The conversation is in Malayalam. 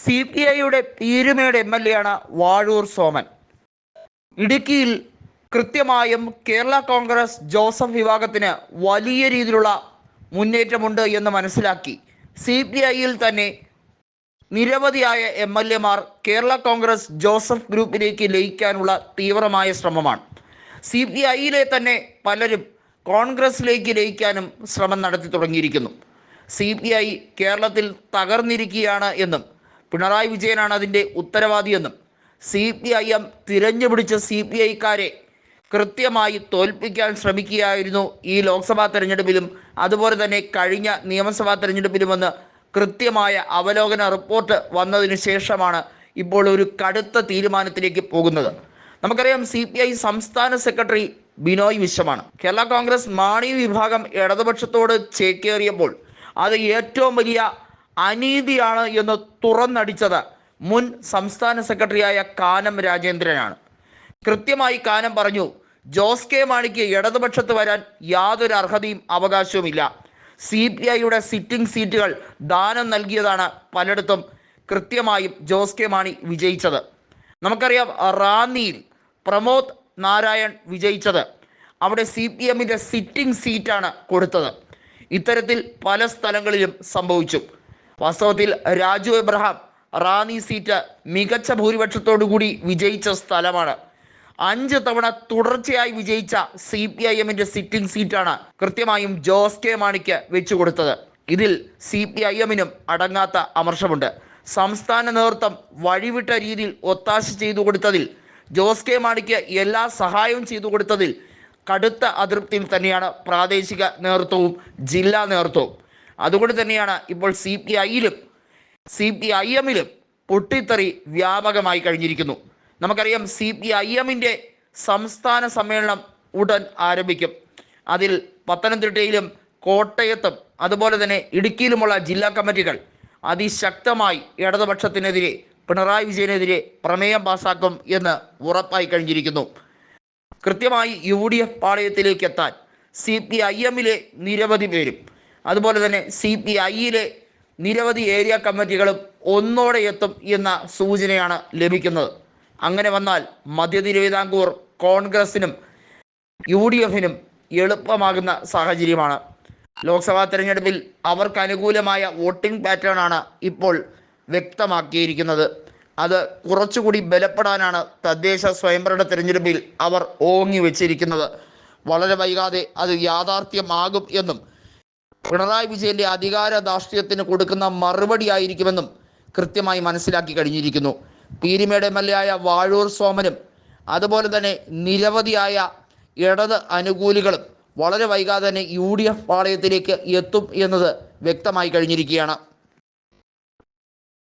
CPIയുടെ പീരുമേട് MLA ആണ് വാഴൂർ സോമൻ. ഇടുക്കിയിൽ കൃത്യമായും കേരള കോൺഗ്രസ് ജോസഫ് വിഭാഗത്തിന് വലിയ രീതിയിലുള്ള മുന്നേറ്റമുണ്ട് എന്ന് മനസ്സിലാക്കി CPIയിൽ തന്നെ നിരവധിയായ MLAമാർ കേരള കോൺഗ്രസ് ജോസഫ് ഗ്രൂപ്പിലേക്ക് ലയിക്കാനുള്ള തീവ്രമായ ശ്രമമാണ്. CPIയിലെ തന്നെ പലരും കോൺഗ്രസിലേക്ക് ലയിക്കാനും ശ്രമം നടത്തി തുടങ്ങിയിരിക്കുന്നു. CPI കേരളത്തിൽ തകർന്നിരിക്കുകയാണ് എന്നും പിണറായി വിജയനാണ് അതിൻ്റെ ഉത്തരവാദിയെന്നും CPIM തിരഞ്ഞുപിടിച്ച CPIക്കാരെ കൃത്യമായി തോൽപ്പിക്കാൻ ശ്രമിക്കുകയായിരുന്നു ഈ ലോക്സഭാ തെരഞ്ഞെടുപ്പിലും അതുപോലെ തന്നെ കഴിഞ്ഞ നിയമസഭാ തെരഞ്ഞെടുപ്പിലുമെന്ന് കൃത്യമായ അവലോകന റിപ്പോർട്ട് വന്നതിന് ശേഷമാണ് ഇപ്പോൾ ഒരു കടുത്ത തീരുമാനത്തിലേക്ക് പോകുന്നത്. നമുക്കറിയാം, CPI സംസ്ഥാന സെക്രട്ടറി ബിനോയ് വിശ്വമാണ്. കേരള കോൺഗ്രസ് മാണി വിഭാഗം ഇടതുപക്ഷത്തോട് ചേക്കേറിയപ്പോൾ അത് ഏറ്റവും വലിയ അനീതിയാണ് എന്ന് തുറന്നടിച്ചത് മുൻ സംസ്ഥാന സെക്രട്ടറിയായ കാനം രാജേന്ദ്രനാണ്. കൃത്യമായി കാനം പറഞ്ഞു, ജോസ് കെ മാണിക്ക് ഇടതുപക്ഷത്ത് വരാൻ യാതൊരു അർഹതയും അവകാശവുമില്ല. CPIയുടെ സിറ്റിംഗ് സീറ്റുകൾ ദാനം നൽകിയതാണ് പലയിടത്തും കൃത്യമായും ജോസ് കെ മാണി വിജയിച്ചത്. നമുക്കറിയാം, റാന്നിയിൽ പ്രമോദ് നാരായൺ വിജയിച്ചത് അവിടെ CPMൻ്റെ സിറ്റിംഗ് സീറ്റാണ് കൊടുത്തത്. ഇത്തരത്തിൽ പല സ്ഥലങ്ങളിലും സംഭവിച്ചു. വാസ്തവത്തിൽ രാജു എബ്രഹാം റാന്നി സീറ്റ് മികച്ച ഭൂരിപക്ഷത്തോടുകൂടി വിജയിച്ച സ്ഥലമാണ്. 5 തവണ തുടർച്ചയായി വിജയിച്ച CPIMൻ്റെ സിറ്റിംഗ് സീറ്റാണ് കൃത്യമായും ജോസ് കെ മാണിക്ക് വെച്ചു കൊടുത്തത്. ഇതിൽ CPIMനും അടങ്ങാത്ത അമർഷമുണ്ട്. സംസ്ഥാന നേതൃത്വം വഴിവിട്ട രീതിയിൽ ഒത്താശ ചെയ്തു കൊടുത്തതിൽ, ജോസ് കെ മാണിക്ക് എല്ലാ സഹായവും ചെയ്തു കൊടുത്തതിൽ കടുത്ത അതൃപ്തിയിൽ തന്നെയാണ് പ്രാദേശിക നേതൃത്വവും ജില്ലാ നേതൃത്വവും. അതുകൊണ്ട് തന്നെയാണ് ഇപ്പോൾ CPIയിലും CPIMലും പൊട്ടിത്തെറി വ്യാപകമായി കഴിഞ്ഞിരിക്കുന്നു. നമുക്കറിയാം, CPIMൻ്റെ സംസ്ഥാന സമ്മേളനം ഉടൻ ആരംഭിക്കും. അതിൽ പത്തനംതിട്ടയിലും കോട്ടയത്തും അതുപോലെ തന്നെ ഇടുക്കിയിലുമുള്ള ജില്ലാ കമ്മിറ്റികൾ അതിശക്തമായി ഇടതുപക്ഷത്തിനെതിരെ, പിണറായി വിജയനെതിരെ പ്രമേയം പാസാക്കും എന്ന് ഉറപ്പായി കഴിഞ്ഞിരിക്കുന്നു. കൃത്യമായി UDF പാളയത്തിലേക്ക് എത്താൻ CPIMലെ നിരവധി പേരും അതുപോലെ തന്നെ CPIയിലെ നിരവധി ഏരിയ കമ്മിറ്റികളും ഒന്നോടെ എത്തും എന്ന സൂചനയാണ് ലഭിക്കുന്നത്. അങ്ങനെ വന്നാൽ മധ്യ തിരുവിതാംകൂർ കോൺഗ്രസിനും UDFനും എളുപ്പമാകുന്ന സാഹചര്യമാണ്. ലോക്സഭാ തെരഞ്ഞെടുപ്പിൽ അവർക്ക് അനുകൂലമായ വോട്ടിംഗ് പാറ്റേണാണ് ഇപ്പോൾ വ്യക്തമാക്കിയിരിക്കുന്നത്. അത് കുറച്ചുകൂടി ബലപ്പെടാനാണ് തദ്ദേശ സ്വയംഭരണ തെരഞ്ഞെടുപ്പിൽ അവർ ഓങ്ങി വെച്ചിരിക്കുന്നത്. വളരെ വൈകാതെ അത് യാഥാർത്ഥ്യമാകും എന്നും പിണറായി വിജയൻ്റെ അധികാര ധാർഷ്ട്യത്തിന് കൊടുക്കുന്ന മറുപടി ആയിരിക്കുമെന്നും കൃത്യമായി മനസ്സിലാക്കി കഴിഞ്ഞിരിക്കുന്നു. പീരുമേട് MLA ആയ വാഴൂർ സോമനും അതുപോലെ തന്നെ നിരവധിയായ ഇടത് അനുകൂലികളും വളരെ വൈകാതെ തന്നെ UDF പാളയത്തിലേക്ക് എത്തും എന്നത് വ്യക്തമായി കഴിഞ്ഞിരിക്കുകയാണ്.